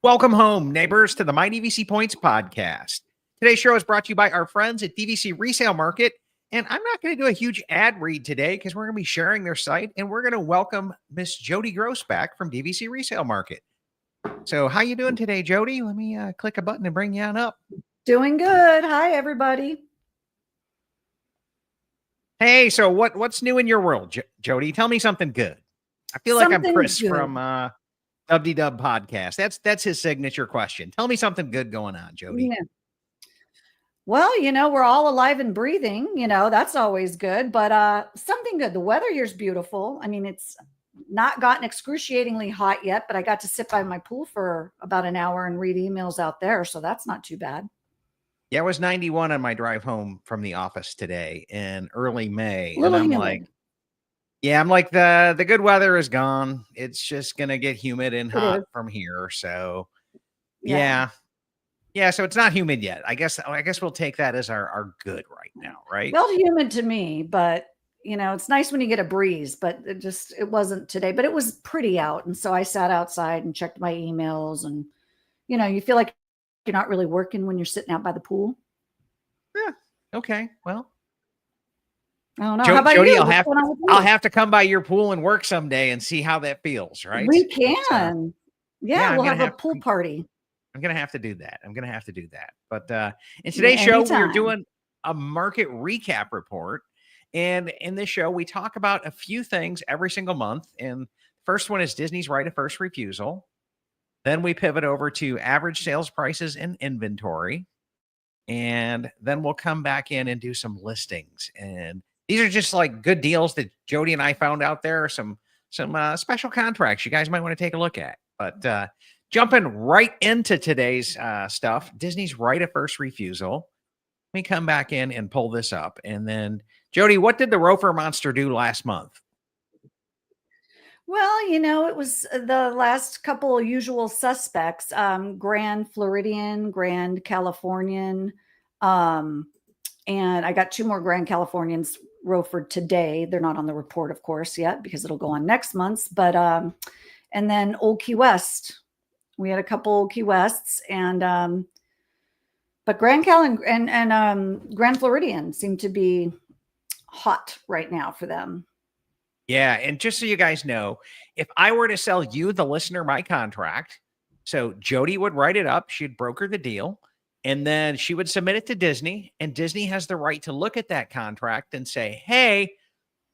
Welcome home, neighbors, to the My DVC Points podcast. Today's show is brought to you by our friends at DVC Resale Market. And I'm not going to do a huge ad read today because we're going to be sharing their site, and we're going to welcome Miss Jodi Gross back from DVC Resale Market. So how you doing today, Jodi? Let me click a button and bring you on up. Doing good. Hi, everybody. Hey, so what's new in your world, Jodi? Tell me something good. I feel like I'm Chris from WD podcast. That's his signature question. Tell me something good going on, Jodi. Yeah. Well, we're all alive and breathing, that's always good, but something good. The weather here's beautiful. I mean, it's not gotten excruciatingly hot yet, but I got to sit by my pool for about an hour and read emails out there, so that's not too bad. Yeah, it was 91 on my drive home from the office today in early May. And I'm like, the good weather is gone. It's just going to get humid and hot from here. So yeah. So it's not humid yet. I guess we'll take that as our good right now, right? Well, humid to me, but it's nice when you get a breeze, but it wasn't today, but it was pretty out. And so I sat outside and checked my emails, and you feel like you're not really working when you're sitting out by the pool. Yeah. Okay. Well, I don't know. How about Jodi, you? I'll have to come by your pool and work someday and see how that feels, right? We can. We'll have a pool party. I'm going to have to do that. But in today's show, we're doing a market recap report. And in this show, we talk about a few things every single month. And first one is Disney's right of first refusal. Then we pivot over to average sales prices and inventory. And then we'll come back in and do some listings. And these are just like good deals that Jodi and I found out there. Some special contracts you guys might want to take a look at. But jumping right into today's stuff, Disney's right of first refusal. Let me come back in and pull this up. And then, Jodi, what did the Rofer Monster do last month? Well, it was the last couple of usual suspects, Grand Floridian, Grand Californian, and I got two more Grand Californians Rofered today. They're not on the report, of course, yet because it'll go on next month's, but and then Old Key West. We had a couple Old Key Wests, and but Grand Cal and Grand Floridian seem to be hot right now for them. Yeah, and just so you guys know, if I were to sell you, the listener, my contract, so Jodi would write it up, she'd broker the deal, and then she would submit it to Disney, and Disney has the right to look at that contract and say, hey,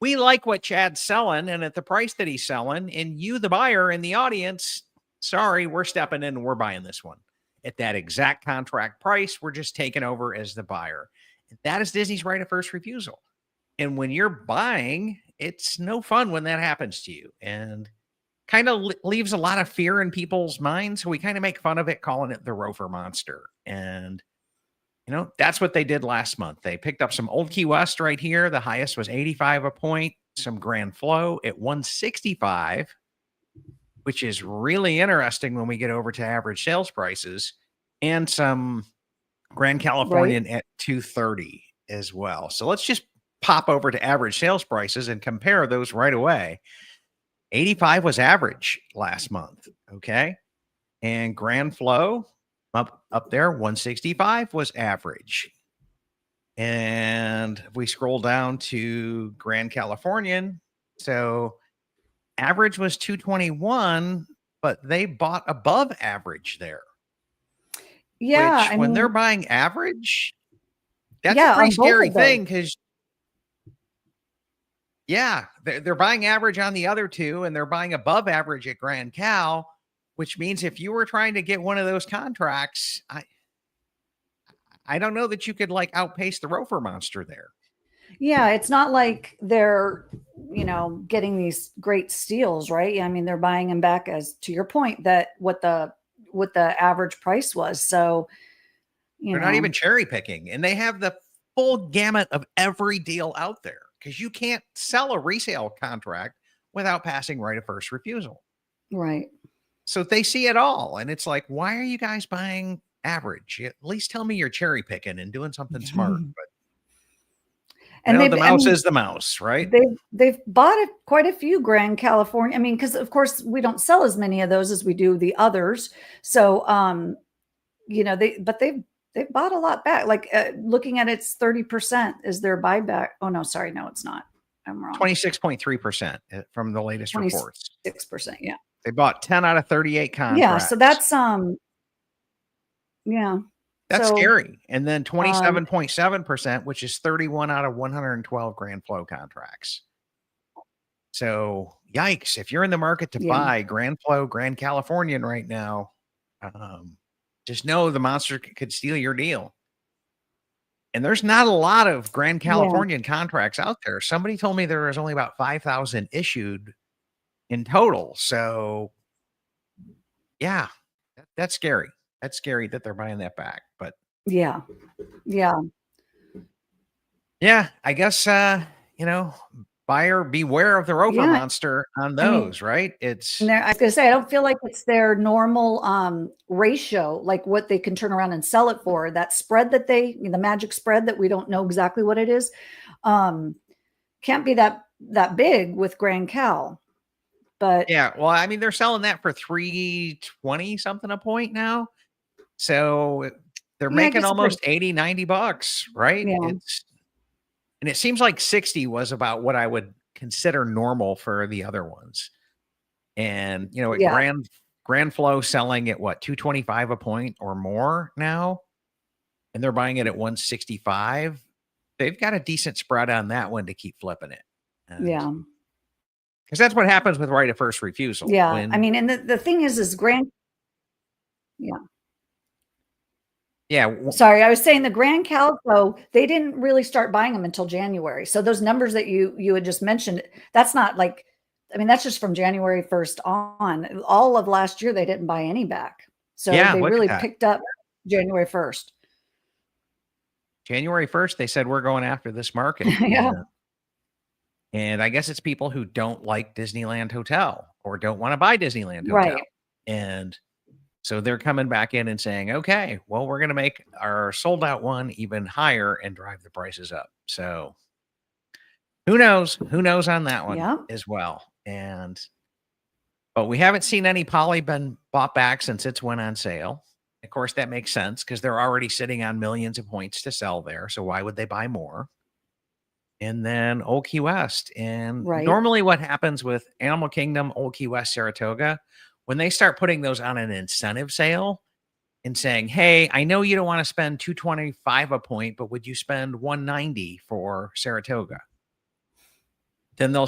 we like what Chad's selling and at the price that he's selling, and you, the buyer in the audience, sorry, we're stepping in and we're buying this one at that exact contract price. We're just taking over as the buyer. That is Disney's right of first refusal. And when you're buying, it's no fun when that happens to you, and kind of leaves a lot of fear in people's minds. So we kind of make fun of it, calling it the Rofer Monster. And, that's what they did last month. They picked up some Old Key West right here. The highest was 85 a point, some Grand Flow at 165, which is really interesting when we get over to average sales prices, and some Grand Californian at 230 as well. So let's just pop over to average sales prices and compare those right away. 85 was average last month. Okay. And Grand Flow up there, 165 was average. And if we scroll down to Grand Californian, so average was 221, but they bought above average there. Yeah. When they're buying average, that's a pretty scary thing, because they're buying average on the other two, and they're buying above average at Grand Cal, which means if you were trying to get one of those contracts, I don't know that you could outpace the Rofer Monster there. Yeah, it's not like they're, getting these great steals, right? I mean, they're buying them back, as to your point, that what the average price was. So, they're not even cherry picking, and they have the full gamut of every deal out there, because you can't sell a resale contract without passing right of first refusal. Right. So they see it all. And it's like, why are you guys buying average? At least tell me you're cherry picking and doing something smart. And the mouse is the mouse, right? they've bought quite a few Grand California. I mean, because of course we don't sell as many of those as we do the others. So, they've bought a lot back. Like looking at it's 30% is their buyback. Oh no, sorry, no, it's not. I'm wrong. 26.3% from the latest reports. 6%, yeah. They bought 10 out of 38 contracts. Yeah, so that's yeah. That's So, scary. And then 27.7%, which is 31 out of 112 Grand Flow contracts. So, yikes! If you're in the market to buy Grand Flow, Grand Californian right now, just know the monster could steal your deal. And there's not a lot of Grand Californian contracts out there. Somebody told me there was only about 5,000 issued in total. So, yeah, that's scary. That's scary that they're buying that back. But yeah, I guess buyer beware of the Rofa monster on those, right? It's I was gonna say, I don't feel like it's their normal ratio, like what they can turn around and sell it for. That spread that the magic spread that we don't know exactly what it is, can't be that big with Grand Cal. But yeah, well, I mean, they're selling that for $320 something a point now. So they're making almost $80-$90, right? Yeah. And it seems like 60 was about what I would consider normal for the other ones. And Grand Flow selling at what, 225 a point or more now, and they're buying it at 165. They've got a decent spread on that one to keep flipping it. Yeah. Because that's what happens with right of first refusal. Yeah. I mean, and the thing is Grand. Yeah. Yeah. Sorry, I was saying the Grand Cal, though, they didn't really start buying them until January. So those numbers that you had just mentioned, that's not like, I mean, that's just from January 1st on. All of last year, they didn't buy any back. So they really picked up January 1st. January 1st, they said, we're going after this market. Yeah. And I guess it's people who don't like Disneyland Hotel or don't want to buy Disneyland Hotel. Right. And so they're coming back in and saying, okay, well, we're going to make our sold out one even higher and drive the prices up. So who knows on that one as well. But we haven't seen any poly been bought back since it's went on sale. Of course, that makes sense because they're already sitting on millions of points to sell there. So why would they buy more? And then Old Key West. And normally what happens with Animal Kingdom, Old Key West, Saratoga, when they start putting those on an incentive sale and saying, hey, I know you don't want to spend $225 a point, but would you spend $190 for Saratoga? Then they'll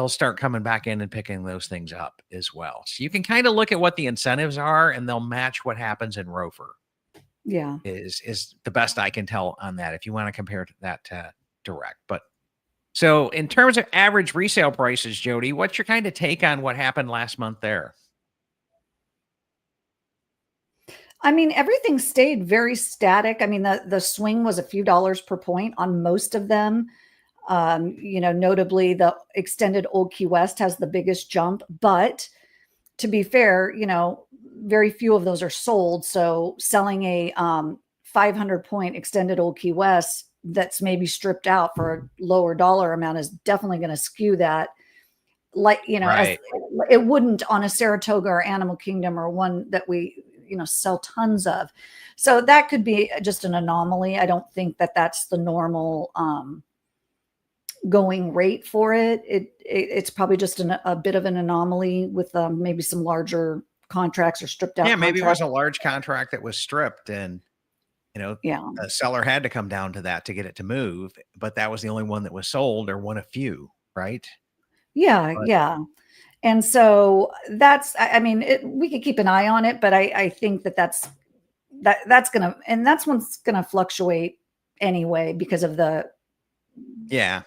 start coming back in and picking those things up as well. So you can kind of look at what the incentives are and they'll match what happens in Rofer. Yeah. Is the best I can tell on that if you want to compare that to direct. But so in terms of average resale prices, Jodi, what's your kind of take on what happened last month there? I mean, everything stayed very static. I mean, the swing was a few dollars per point on most of them. Notably the extended Old Key West has the biggest jump, but to be fair, very few of those are sold. So selling a 500 point extended Old Key West that's maybe stripped out for a lower dollar amount is definitely going to skew that. Like, as it wouldn't on a Saratoga or Animal Kingdom or one that we, sell tons of. So that could be just an anomaly. I don't think that that's the normal going rate for it. It's probably just a bit of an anomaly with maybe some larger contracts or stripped out. Yeah, maybe it was a large contract that was stripped and the seller had to come down to that to get it to move, but that was the only one that was sold or one of few, right? Yeah, yeah. And so we could keep an eye on it, but I think that's one's going to fluctuate anyway because of the. Yeah.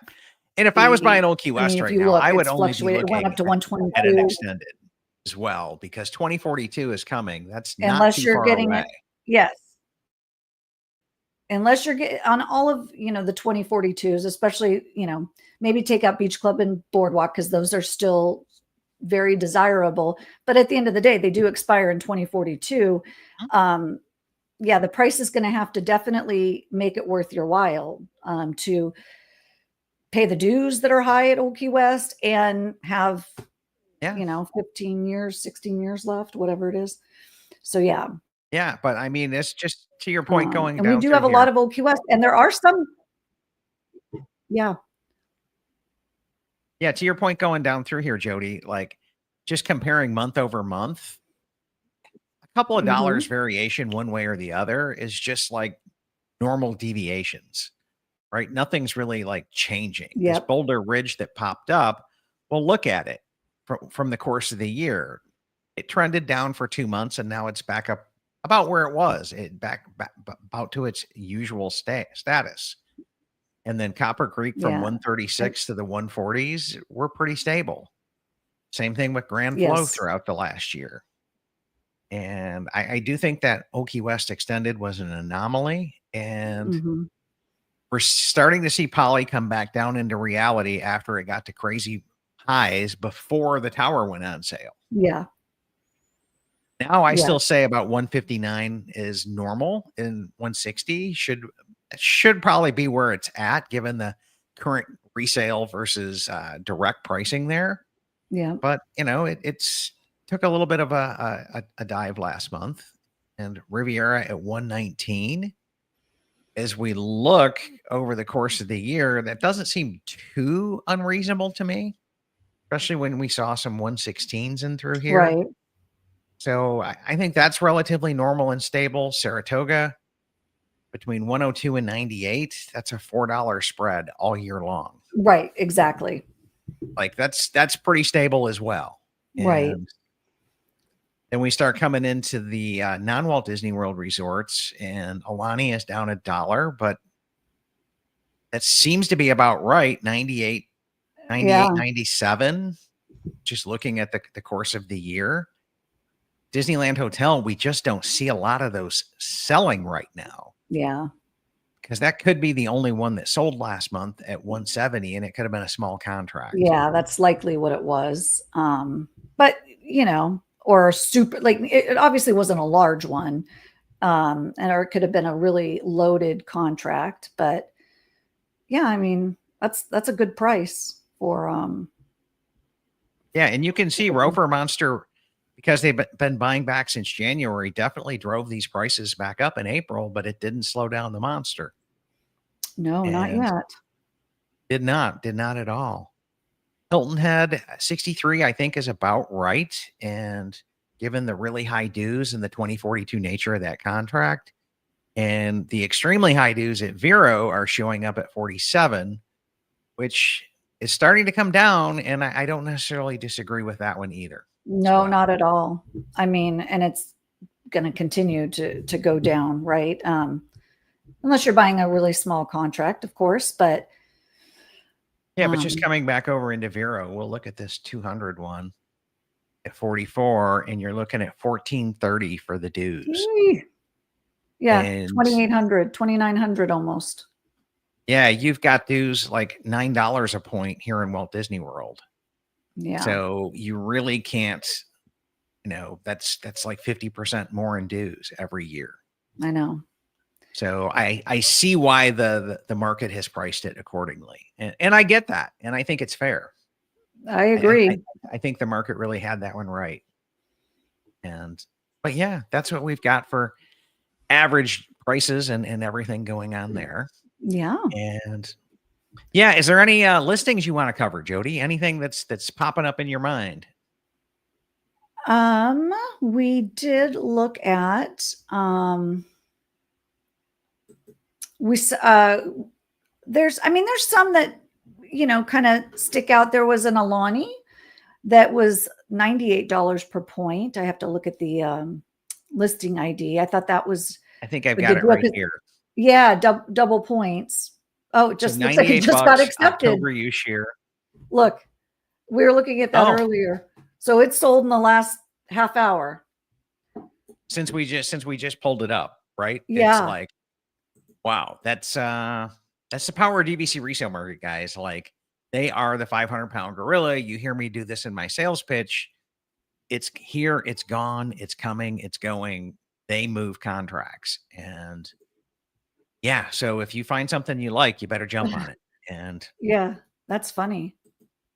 And if I was buying Old Key West right now, I would only be looking it went up to 122 at an extended as well, because 2042 is coming. That's unless not too you're far getting away. it. Yes. Unless you're getting on all of, the 2042s, especially, maybe take out Beach Club and Boardwalk because those are still very desirable. But at the end of the day, they do expire in 2042. The price is going to have to definitely make it worth your while to pay the dues that are high at Old Key West and have, Yeah. 15 years, 16 years left, whatever it is. So yeah. Yeah. But I mean, it's just to your point going And we down do through have a lot here. of Old Key West, and there are some, yeah. Yeah. To your point going down through here, Jody, like just comparing month over month, a couple of dollars Hmm. variation one way or the other is just like normal deviations, right? Nothing's really like changing. This Yep. Boulder Ridge that popped up, well, look at it from the course of the year. It trended down for 2 months and now it's back up about where it was. Back about to its usual status. And then Copper Creek from Yeah. 136 to the 140s were pretty stable. Same thing with Grand Flow Yes. throughout the last year. And I do think that Okie West Extended was an anomaly. And Hmm. we're starting to see Poly come back down into reality after it got to crazy highs before the tower went on sale. Yeah. Now I Yeah. still say about 159 is normal, and 160 should probably be where it's at given the current resale versus direct pricing there. Yeah. But it's took a little bit of a dive last month, and Riviera at 119. As we look over the course of the year, that doesn't seem too unreasonable to me, especially when we saw some 116s in through here. Right. So I think that's relatively normal and stable. Saratoga between 102 and 98, that's a $4 spread all year long. Right. Exactly. Like that's pretty stable as well. Right. And then we start coming into the non-Walt Disney World resorts, and Alani is down $1, but that seems to be about right. 98, 98, Yeah. 97. Just looking at the course of the year. Disneyland Hotel, we just don't see a lot of those selling right now. Yeah. Because that could be the only one that sold last month at 170, and it could have been a small contract. Yeah. That's likely what it was. But or super, like it obviously wasn't a large one. Or it could have been a really loaded contract, but yeah, I mean, that's a good price for, Yeah, and you can see Rover Monster, because they've been buying back since January, definitely drove these prices back up in April, but it didn't slow down the monster. no, not And yet. did not at all. Hilton Head 63, I think, is about right. And given the really high dues and the 2042 nature of that contract, and the extremely high dues at Vero are showing up at 47, which is starting to come down. And I don't necessarily disagree with that one either. No, not at all. I mean, and it's going to continue to go down, right? Unless you're buying a really small contract, of course, but yeah, but just coming back over into Vero, we'll look at this 200 one at 44, and you're looking at 1430 for the dues. Yeah, and 2,800, 2,900 almost. Yeah, you've got dues like $9 a point here in Walt Disney World. Yeah. So you really can't, that's like 50% more in dues every year. I know. So I see why the market has priced it accordingly. And I get that. And I think it's fair. I agree. I think the market really had that one right. But yeah, that's what we've got for average prices and everything going on there. Yeah. And yeah, is there any listings you want to cover, Jody? Anything that's popping up in your mind? We did look at there's some that kind of stick out. There was an Alani that was $98 per point. I have to look at the listing ID. I thought that was, I think I've got it right here. Yeah, double points. Oh, it just looks like it just got accepted. October use year. Look, we were looking at that earlier. So it's sold in the last half hour. Since we just pulled it up, right? Yeah. It's like, wow, that's the power of DVC Resale Market, guys. Like, they are the 500-pound gorilla. You hear me do this in my sales pitch. It's here, it's gone, it's coming, it's going. They move contracts. And yeah, so if you find something you like, you better jump on it. And Yeah, that's funny.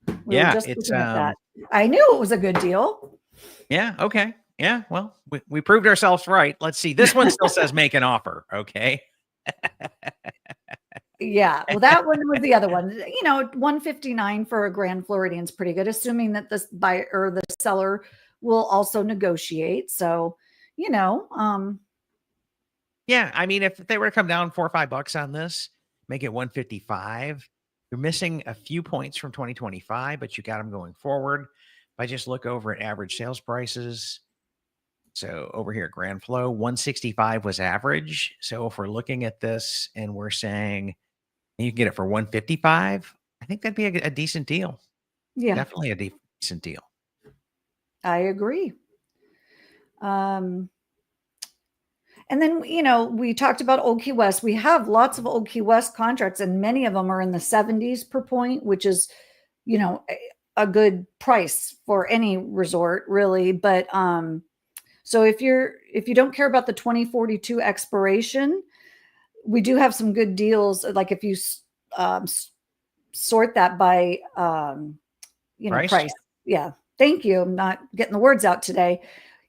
We were yeah, just it's looking at that. I knew it was a good deal. yeah, okay. Yeah, well, we proved ourselves right. Let's see. This one still says make an offer. Okay. Yeah, well, that one was the other one. 159 for a Grand Floridian is pretty good, assuming that the buyer or the seller will also negotiate. So, you know, Yeah, I mean, if they were to come down $4 or $5 on this, make it 155, you're missing a few points from 2025, but you got them going forward. If I just look over at average sales prices, so over here at Grand Flow, 165 was average. So if we're looking at this and we're saying you can get it for 155, I think that'd be a decent deal. yeah, Definitely a decent deal. I agree. And then, we talked about Old Key West. We have lots of Old Key West contracts, and many of them are in the 70s per point, which is, a good price for any resort, really. But so if you don't care about the 2042 expiration, we do have some good deals. Like if you um, sort that by price. Yeah. Thank you. I'm not getting the words out today.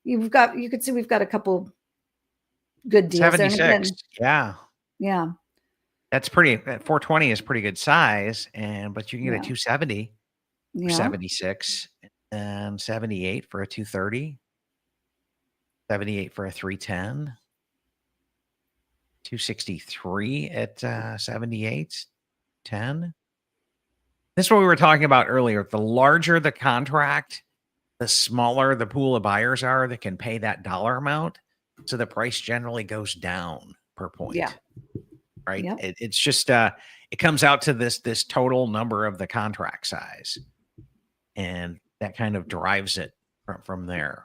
You could see we've got a couple good deals there. 76. Yeah. Yeah. That's pretty. 420 is pretty good size, but you can get a Yeah. 270 for Yeah. 76, and 78 for a 230, 78 for a 310, 263 at 78, 10. This is what we were talking about earlier. The larger the contract, the smaller the pool of buyers are that can pay that dollar amount. So the price generally goes down per point. Yeah. Right. Yep. It's just it comes out to this total number of the contract size. And that kind of drives it from there.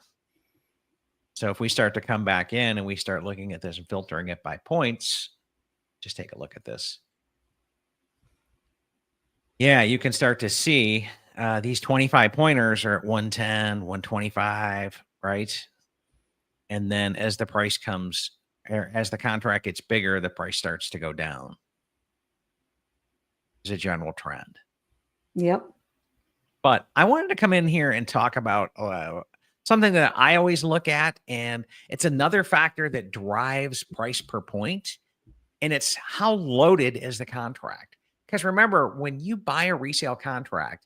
So if we start to come back in and we start looking at this and filtering it by points, just take a look at this. Yeah, you can start to see these 25 pointers are at 110, 125, right? And then as the price comes, or as the contract gets bigger, the price starts to go down. It's a general trend. Yep. But I wanted to come in here and talk about something that I always look at, and it's another factor that drives price per point, and it's how loaded is the contract. Because remember, when you buy a resale contract,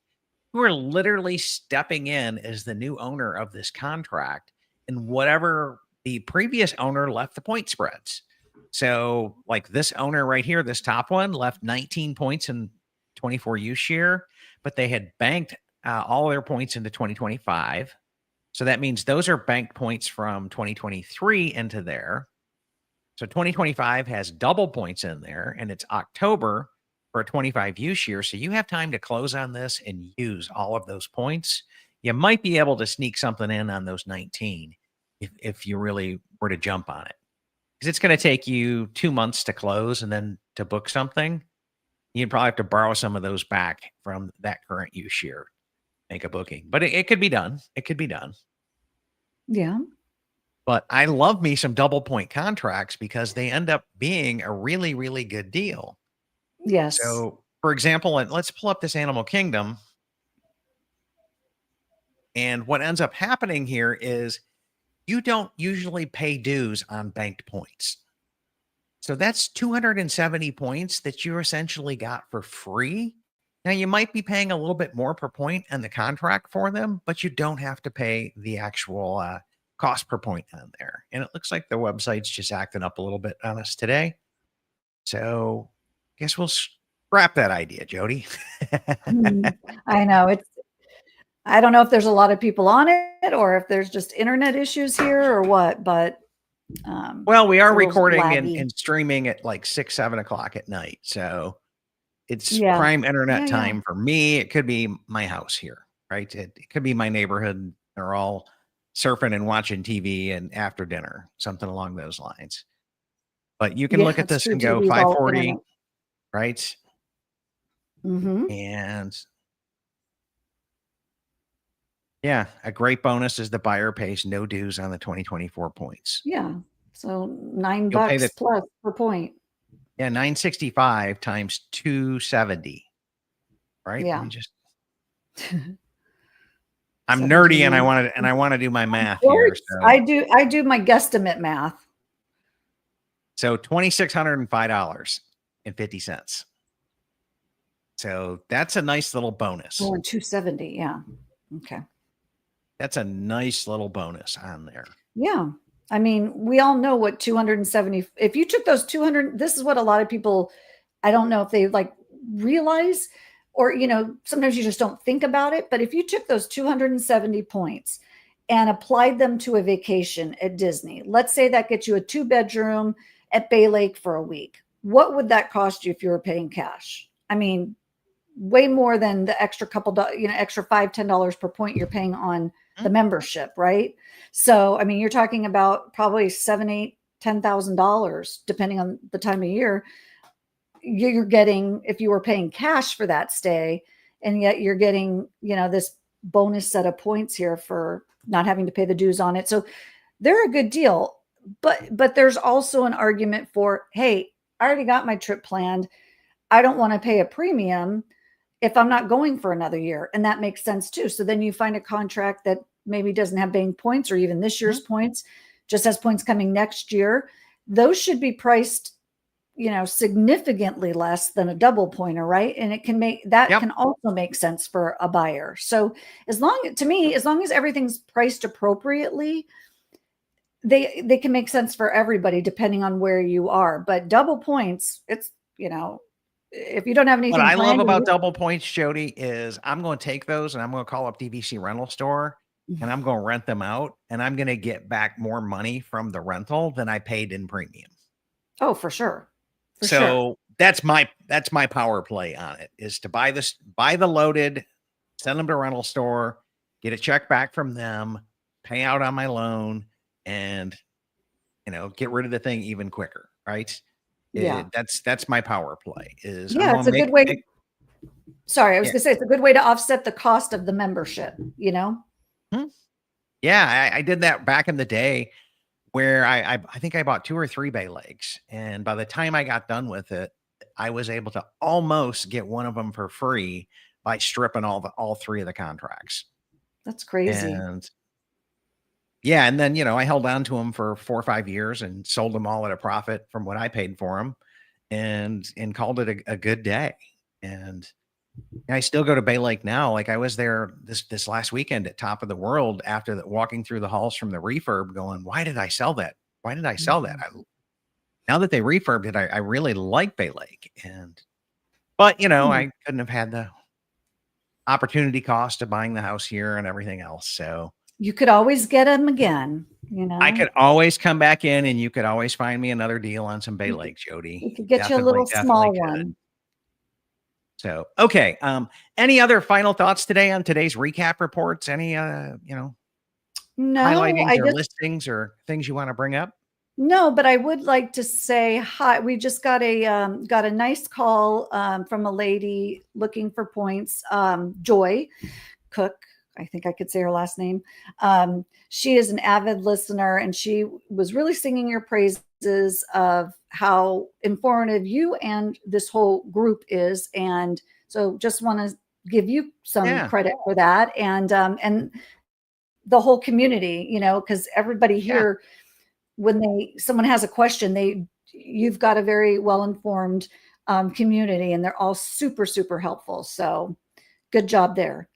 you are literally stepping in as the new owner of this contract, and whatever the previous owner left the point spreads. So, like this owner right here, this top one left 19 points in 24 use year, but they had banked all their points into 2025. So that means those are banked points from 2023 into there. So 2025 has double points in there, and it's October for a 25 use year. So you have time to close on this and use all of those points. You might be able to sneak something in on those 19 if you really were to jump on it. Because it's going to take you 2 months to close and then to book something. You'd probably have to borrow some of those back from that current use year, make a booking. But it could be done. It could be done. Yeah. But I love me some double point contracts because they end up being a really, really good deal. Yes. So, for example, let's pull up this Animal Kingdom. And what ends up happening here is you don't usually pay dues on banked points. So that's 270 points that you essentially got for free. Now, you might be paying a little bit more per point on the contract for them, but you don't have to pay the actual cost per point on there. And it looks like the website's just acting up a little bit on us today. So I guess we'll scrap that idea, Jodi. I know I don't know if there's a lot of people on it or if there's just internet issues here or what, but well, we are it's a little recording laggy. and streaming at like 6, 7 o'clock at night. So it's Yeah. prime internet Yeah, time for me. It could be my house here, right? It could be my neighborhood. They're all surfing and watching TV and after dinner, something along those lines. But you can Yeah, look at that's this true. and go TV's all 540, internet. right? Mhm. And yeah, a great bonus is the buyer pays no dues on the 2024 points. Yeah. So $9 You'll pay the plus per point. yeah, 965 times 270. right? Let Yeah. me just. I'm nerdy 17 and months. I want to do my math Of here. course. So I do my guesstimate math. $2,605.50. So that's a nice little bonus. Oh, and 270. Yeah. Okay. That's a nice little bonus on there. Yeah. I mean, we all know what 270, if you took those 200, this is what a lot of people, I don't know if they like realize, or, you know, sometimes you just don't think about it. But if you took those 270 points and applied them to a vacation at Disney, let's say that gets you a 2-bedroom at Bay Lake for a week. What would that cost you if you were paying cash? I mean, way more than the extra couple, extra $5-10 per point you're paying on the membership, right? So, I mean, you're talking about probably $7, $8, $10,000, depending on the time of year. You're getting, if you were paying cash for that stay, and yet you're getting, this bonus set of points here for not having to pay the dues on it. So they're a good deal. But there's also an argument for, hey, I already got my trip planned. I don't want to pay a premium if I'm not going for another year. And that makes sense too. So then you find a contract that maybe doesn't have bank points, or even this year's points, just has points coming next year. Those should be priced, significantly less than a double pointer, right? And it can make that can also make sense for a buyer. So as long as everything's priced appropriately, they can make sense for everybody depending on where you are. But double points, it's, if you don't have anything What I love planned, about double points, Jodi, is I'm going to take those and I'm going to call up DVC rental store and I'm going to rent them out, and I'm going to get back more money from the rental than I paid in premium. Oh, for sure. So that's my power play on it, is to buy the loaded, send them to rental store, get a check back from them, pay out on my loan, and get rid of the thing even quicker, right? Yeah. That's my power play. Is Yeah, it's a good way. Sorry, I was gonna say it's a good way to offset the cost of the membership, Yeah, I did that back in the day, where I think I bought 2 or 3 Bay Lakes, and by the time I got done with it, I was able to almost get one of them for free by stripping all 3 of the contracts. That's crazy. And yeah, and then I held on to them for 4 or 5 years and sold them all at a profit from what I paid for them, and called it a good day. And I still go to Bay Lake now. Like, I was there this last weekend at Top of the World after walking through the halls from the refurb, going, why did I sell that? Why did I sell that? Now that they refurbed it, I really like Bay Lake. But I couldn't have had the opportunity cost of buying the house here and everything else. So you could always get them again, I could always come back in, and you could always find me another deal on some Bay Lake, Jodi. We could get you a little small one. So, okay. Any other final thoughts today on today's recap reports? Any, No, highlightings or listings or things you want to bring up? No, but I would like to say hi. We just got a nice call from a lady looking for points. Joy Cook, I think I could say her last name. She is an avid listener, and she was really singing your praises of how informative you and this whole group is. And so just want to give you some credit for that. And the whole community, because everybody here, when someone has a question, you've got a very well-informed community, and they're all super, super helpful. So good job there.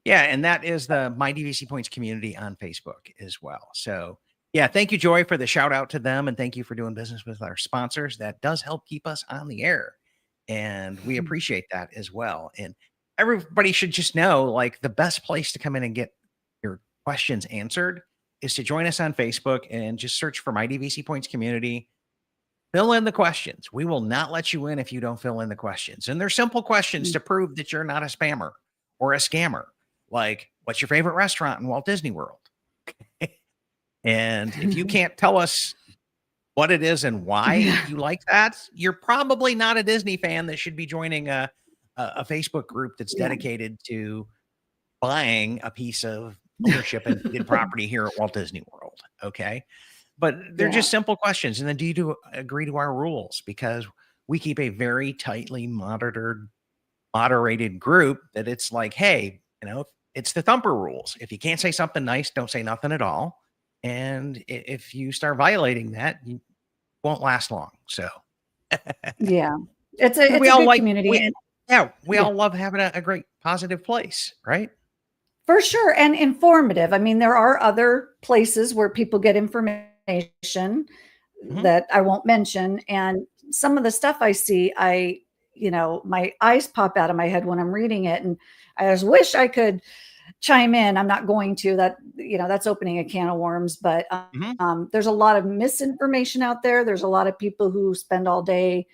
Yeah, and that is the My DVC Points community on Facebook as well. So yeah, thank you, Joy, for the shout out to them, and thank you for doing business with our sponsors. That does help keep us on the air, and we appreciate that as well. And everybody should just know, like, the best place to come in and get your questions answered is to join us on Facebook and just search for My DVC Points community. Fill in the questions. We will not let you in if you don't fill in the questions. And they're simple questions to prove that you're not a spammer or a scammer. Like, what's your favorite restaurant in Walt Disney World? And if you can't tell us what it is and why you like that, you're probably not a Disney fan that should be joining a Facebook group that's dedicated to buying a piece of ownership and property here at Walt Disney World. Okay. But they're just simple questions. And then, do you agree to our rules? Because we keep a very tightly moderated group that it's like, hey, it's the thumper rules. If you can't say something nice, don't say nothing at all. And if you start violating that, you won't last long. So Yeah. It's a we all good like community. And we all love having a great positive place, right? for sure. And informative. I mean, there are other places where people get information that I won't mention. And some of the stuff I see, my eyes pop out of my head when I'm reading it. And I just wish I could chime in. I'm not going to. That's opening a can of worms. But there's a lot of misinformation out there. There's a lot of people who spend all day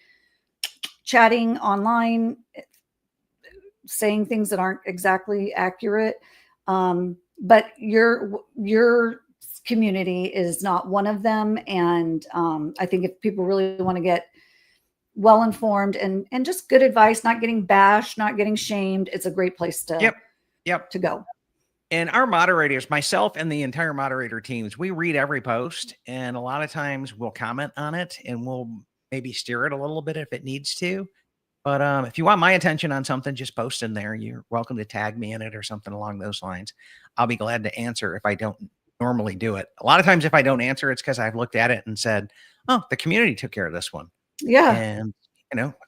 chatting online, saying things that aren't exactly accurate. But your community is not one of them. And I think if people really want to get well informed and just good advice, not getting bashed, not getting shamed, it's a great place to to go. And our moderators, myself and the entire moderator teams, we read every post, and a lot of times we'll comment on it and we'll maybe steer it a little bit if it needs to. But if you want my attention on something, just post in there. You're welcome to tag me in it or something along those lines. I'll be glad to answer if I don't normally do it. A lot of times if I don't answer, it's because I've looked at it and said, oh, the community took care of this one. Yeah. And,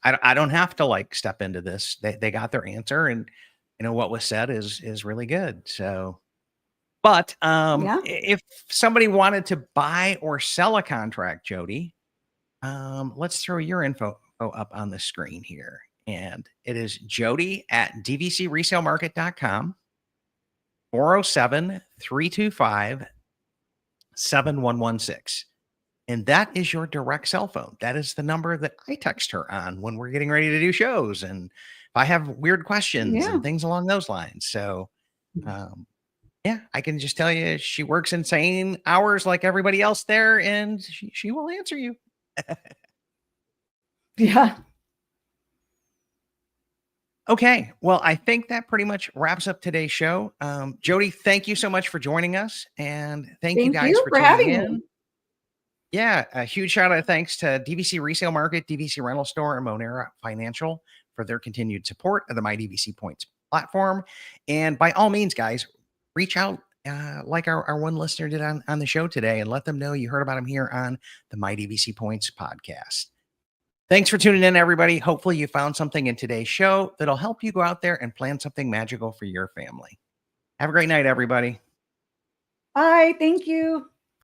I don't have to step into this. They got their answer, and what was said is really good. So, but if somebody wanted to buy or sell a contract, Jodi, let's throw your info up on the screen here. And it is Jodi at dvcresalemarket.com, 407-325-7116. And that is your direct cell phone. That is the number that I text her on when we're getting ready to do shows. And if I have weird questions and things along those lines. So, I can just tell you she works insane hours like everybody else there, and she will answer you. Yeah. Okay. Well, I think that pretty much wraps up today's show. Jodi, thank you so much for joining us. And thank you guys for having tuning in. me. Yeah. A huge shout out thanks to DVC Resale Market, DVC Rental Store, and Monera Financial for their continued support of the My DVC Points platform. And by all means, guys, reach out like our one listener did on the show today, and let them know you heard about him here on the My DVC Points podcast. Thanks for tuning in, everybody. Hopefully you found something in today's show that'll help you go out there and plan something magical for your family. Have a great night, everybody. Bye. Thank you.